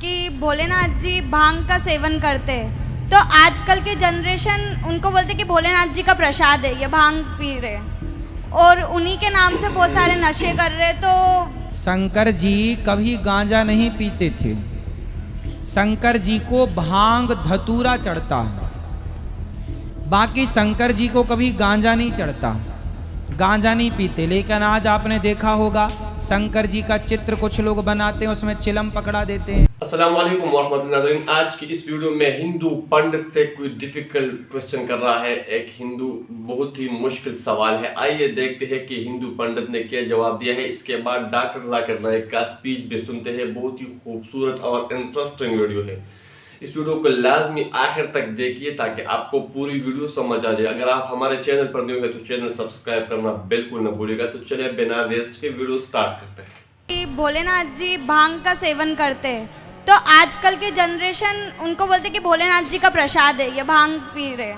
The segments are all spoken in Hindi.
कि भोलेनाथ जी भांग का सेवन करते हैं, तो आजकल के जनरेशन उनको बोलते कि भोलेनाथ जी का प्रसाद है, ये भांग पी रहे और उन्हीं के नाम से बहुत सारे नशे कर रहे। तो शंकर जी कभी गांजा नहीं पीते थे। शंकर जी को भांग धतूरा चढ़ता है, बाकी शंकर जी को कभी गांजा नहीं चढ़ता, गांजा नहीं पीते। लेकिन आज आपने देखा होगा शंकर जी का चित्र कुछ लोग बनाते हैं, उसमें चिलम पकड़ा देते हैं। अस्सलाम वालेकुम वरहमतुल्लाहि। आज की इस वीडियो में हिंदू पंडित से कोई डिफिकल्ट क्वेश्चन कर रहा है। एक हिंदू बहुत ही मुश्किल सवाल है, आइए देखते हैं कि हिंदू पंडित ने क्या जवाब दिया है। इसके बाद डॉक्टर जाकिर नाइक का स्पीच भी सुनते हैं। बहुत ही खूबसूरत और इंटरेस्टिंग वीडियो है। इस वीडियो को लाजमी आखिर तक देखिए ताकि आपको पूरी वीडियो समझ आ जाए। अगर आप हमारे चैनल पर न्यू है तो चैनल सब्सक्राइब करना बिल्कुल न भूलिएगा। तो चलिए बिना वेस्ट के वीडियो स्टार्ट करते हैं। कि भोलेनाथ जी भांग का सेवन करते हैं, तो आजकल के जनरेशन उनको बोलते कि भोलेनाथ जी का प्रसाद है, ये भांग पी रहे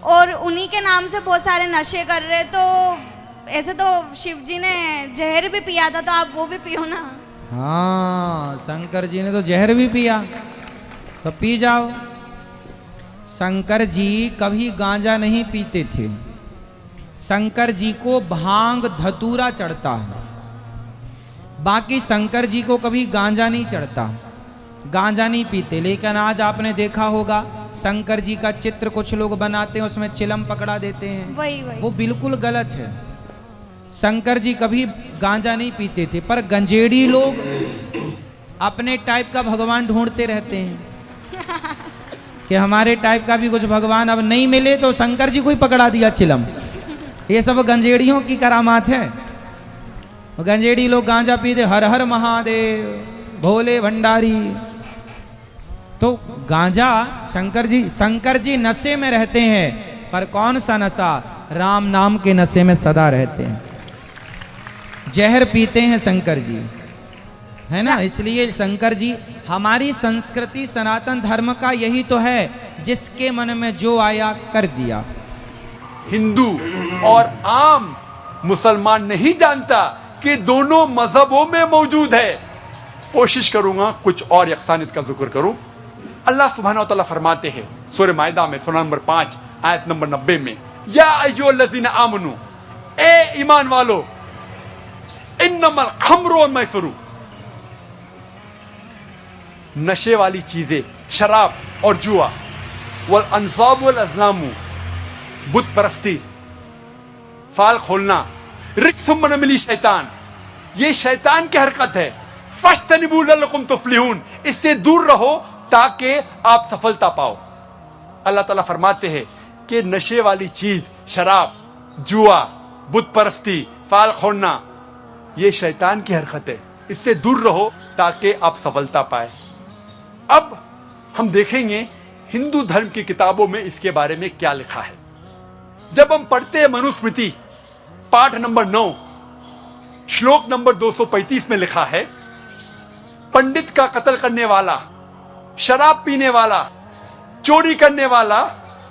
और उन्हीं के नाम से बहुत सारे नशे कर रहे। तो ऐसे तो शिव जी ने जहर भी पिया था, तो आप वो भी पियो ना। हाँ, शंकर जी ने तो जहर भी पिया, तो पी जाओ। शंकर जी कभी गांजा नहीं पीते थे। शंकर जी को भांग धतूरा चढ़ता है, बाकी शंकर जी को कभी गांजा नहीं चढ़ता, गांजा नहीं पीते। लेकिन आज आपने देखा होगा शंकर जी का चित्र कुछ लोग बनाते हैं, उसमें चिलम पकड़ा देते हैं। वही वो बिल्कुल गलत है। शंकर जी कभी गांजा नहीं पीते थे, पर गंजेड़ी लोग अपने टाइप का भगवान ढूंढते रहते हैं कि हमारे टाइप का भी कुछ भगवान अब नहीं मिले तो शंकर जी को ही पकड़ा दिया चिलम। ये सब गंजेड़ियों की करामात है। गंजेड़ी लोग गांजा पीते, हर हर महादेव, भोले भंडारी। तो गांजा शंकर जी नशे में रहते हैं, पर कौन सा नशा? राम नाम के नशे में सदा रहते हैं। जहर पीते हैं शंकर जी, है ना। इसलिए शंकर जी, हमारी संस्कृति सनातन धर्म का यही तो है, जिसके मन में जो आया कर दिया। हिंदू और आम मुसलमान नहीं जानता कि दोनों मजहबों में मौजूद है। कोशिश करूंगा कुछ और यकसानियत का जिक्र करूं। अल्लाह सुब्हानहू व तआला फरमाते हैं सूरह माइदा में सूरह नंबर 5 आयत नंबर 90 में, या अय्युहल्लज़ीना आमनू, ए ईमान वालो, इन्नमल खम्रु वल मैसरू, नशे वाली चीजें, शराब और जुआ, वल अंसाब वल अज़लामू, बुत परस्ती, फाल खोलना, रिक्सुम मिन अमली शैतान, ये शैतान की हरकत है। फज्तनिबू लअल्लकुम तुफ्लिहून, इससे दूर रहो ताकि आप सफलता पाओ। अल्लाह ताला फरमाते हैं कि नशे वाली चीज, शराब, जुआ, बुत परस्ती, फाल खोलना, ये शैतान की हरकत है, इससे दूर रहो ताकि आप सफलता पाए। अब हम देखेंगे हिंदू धर्म की किताबों में इसके बारे में क्या लिखा है। जब हम पढ़ते हैं मनुस्मृति पाठ नंबर 9 श्लोक नंबर 235 में लिखा है, पंडित का कत्ल करने वाला, शराब पीने वाला, चोरी करने वाला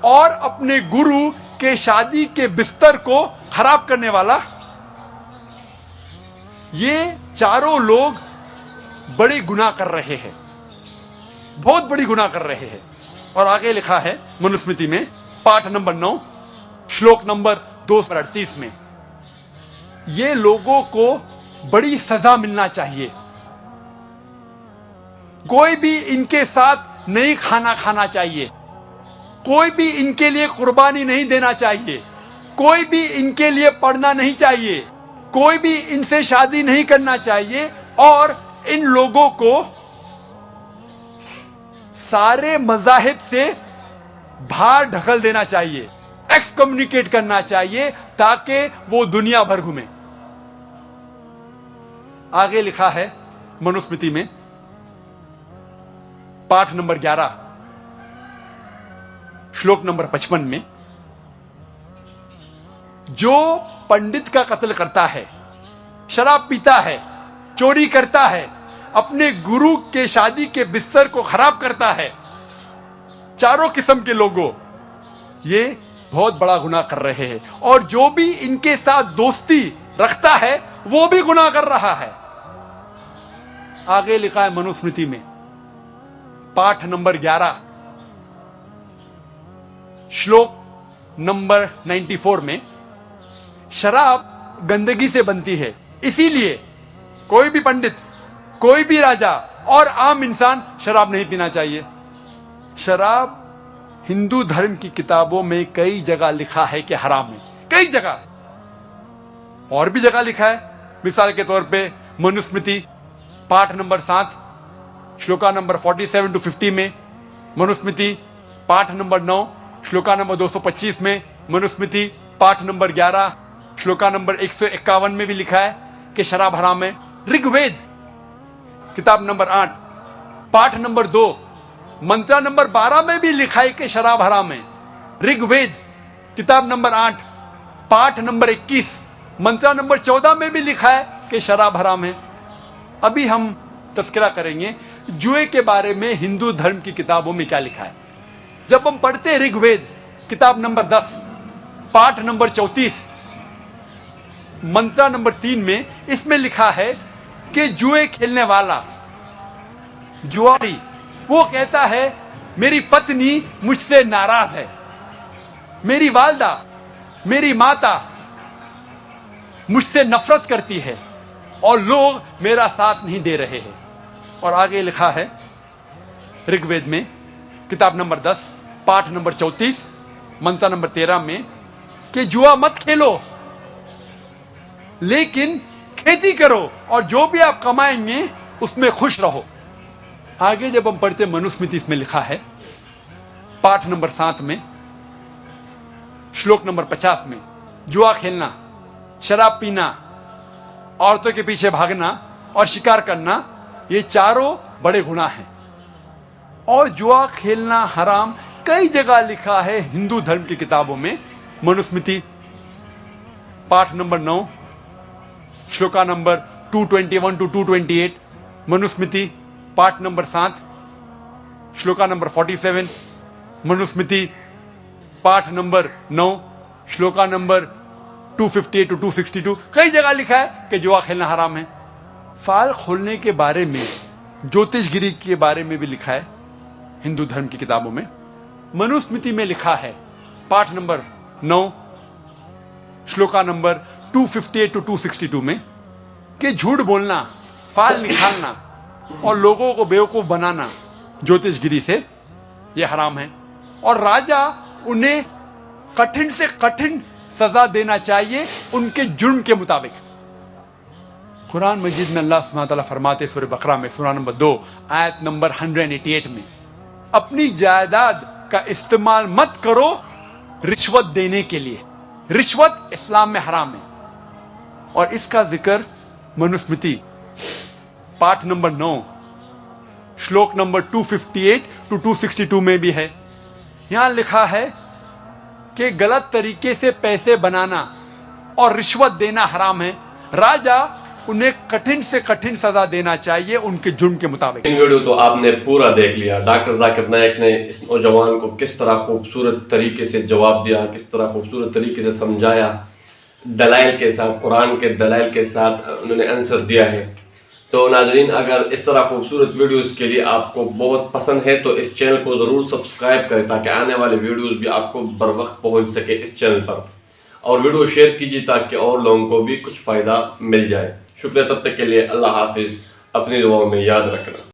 और अपने गुरु के शादी के बिस्तर को खराब करने वाला, ये चारों लोग बड़े गुनाह कर रहे हैं, बहुत बड़ी गुनाह कर रहे हैं। और आगे लिखा है मनुस्मृति में पाठ नंबर 9 श्लोक नंबर 238 में, ये लोगों को बड़ी सजा मिलना चाहिए। कोई भी इनके साथ नहीं खाना चाहिए, कोई भी इनके लिए कुर्बानी नहीं देना चाहिए, कोई भी इनके लिए पढ़ना नहीं चाहिए, कोई भी इनसे शादी नहीं करना चाहिए और इन लोगों को सारे मजाहिब से बाहर ढकल देना चाहिए, एक्सकम्युनिकेट करना चाहिए ताकि वो दुनिया भर घूमे। आगे लिखा है मनुस्मृति में पाठ नंबर 11 श्लोक नंबर 55 में, जो पंडित का कत्ल करता है, शराब पीता है, चोरी करता है, अपने गुरु के शादी के बिस्तर को खराब करता है, चारों किस्म के लोगों, ये बहुत बड़ा गुनाह कर रहे हैं। और जो भी इनके साथ दोस्ती रखता है वो भी गुनाह कर रहा है। आगे लिखा है मनुस्मृति में पाठ नंबर 11 श्लोक नंबर 94 में शराब गंदगी से बनती है, इसीलिए कोई भी पंडित, कोई भी राजा और आम इंसान शराब नहीं पीना चाहिए। शराब हिंदू धर्म की किताबों में कई जगह लिखा है कि हराम है, कई जगह, और भी जगह लिखा है। मिसाल के तौर पे मनुस्मृति पाठ नंबर 7 श्लोका नंबर 47 to 50 में, मनुस्मृति पाठ नंबर 9 श्लोका नंबर 225 में, मनुस्मृति पाठ नंबर 11 श्लोका नंबर 151 में भी लिखा है कि शराब हराम है। ऋग्वेद किताब नंबर 8 पाठ नंबर 2 मंत्रा नंबर 12 में भी लिखा है कि शराब हराम है। ऋग्वेद किताब नंबर 8 पाठ नंबर 21 मंत्रा नंबर 14 में भी लिखा है कि शराब हराम है। अभी हम तस्करा करेंगे जुए के बारे में हिंदू धर्म की किताबों में क्या लिखा है। जब हम पढ़ते हैं ऋग्वेद किताब नंबर 10 पाठ नंबर 34 मंत्रा नंबर 3 में, इसमें लिखा है कि जुए खेलने वाला जुआरी वो कहता है मेरी पत्नी मुझसे नाराज है, मेरी वालदा, मेरी माता मुझसे नफरत करती है और लोग मेरा साथ नहीं दे रहे हैं। और आगे लिखा है ऋग्वेद में किताब नंबर 10 पाठ नंबर 34 मंत्र नंबर 13 में कि जुआ मत खेलो, लेकिन खेती करो और जो भी आप कमाएंगे उसमें खुश रहो। आगे जब हम पढ़ते मनुस्मृति, इसमें लिखा है पाठ नंबर 7 में श्लोक नंबर 50 में जुआ खेलना, शराब पीना, औरतों के पीछे भागना और शिकार करना ये चारों बड़े गुनाह हैं। और जुआ खेलना हराम कई जगह लिखा है हिंदू धर्म की किताबों में। मनुस्मृति पाठ number 9 shloka number 221 to 228, Manusmriti पाठ नंबर 7 श्लोका नंबर 47, मनुस्मृति पाठ नंबर 9 श्लोका नंबर 258 to 262, कई जगह लिखा है कि जुआ खेलना हराम है। फाल खोलने के बारे में, ज्योतिषगिरी के बारे में भी लिखा है हिंदू धर्म की किताबों में। मनुस्मृति में लिखा है पाठ नंबर 9 श्लोका नंबर 258 to 262 में कि झूठ बोलना, फाल निकालना और लोगों को बेवकूफ बनाना ज्योतिषगिरी से यह हराम है। और राजा उन्हें कठिन से कठिन सजा देना चाहिए उनके जुर्म के मुताबिक। कुरान मजीद में अल्लाह सुब्हानहू व तआला फरमाते सूरह बकरा में सूरा नंबर 2 आयत नंबर 188 में, अपनी जायदाद का इस्तेमाल मत करो रिश्वत देने के लिए। रिश्वत इस्लाम में हराम है। और इसका जिक्र मनुस्मृति पाठ नंबर 9 श्लोक नंबर 258 to 262 में भी है। यहां लिखा है कि गलत तरीके से पैसे बनाना और रिश्वत देना हराम है। राजा उन्हें कठिन से कठिन सजा देना चाहिए उनके जुर्म के मुताबिक। इन वीडियो तो आपने पूरा देख लिया। डॉक्टर जाकिर नायक ने इस नौजवान को किस तरह खूबसूरत तरीके से जवाब दिया, किस तरह खूबसूरत तरीके से समझाया, दलाइल के साथ, कुरान के दलाइल के साथ उन्होंने आंसर दिया है। तो नाज़रीन, अगर इस तरह खूबसूरत वीडियोस के लिए आपको बहुत पसंद है तो इस चैनल को ज़रूर सब्सक्राइब करें ताकि आने वाले वीडियोस भी आपको बर वक्त पहुँच सके इस चैनल पर। और वीडियो शेयर कीजिए ताकि और लोगों को भी कुछ फ़ायदा मिल जाए। शुक्रिया, तब तक के लिए अल्लाह हाफिज़। अपनी दुआओं में याद रखना।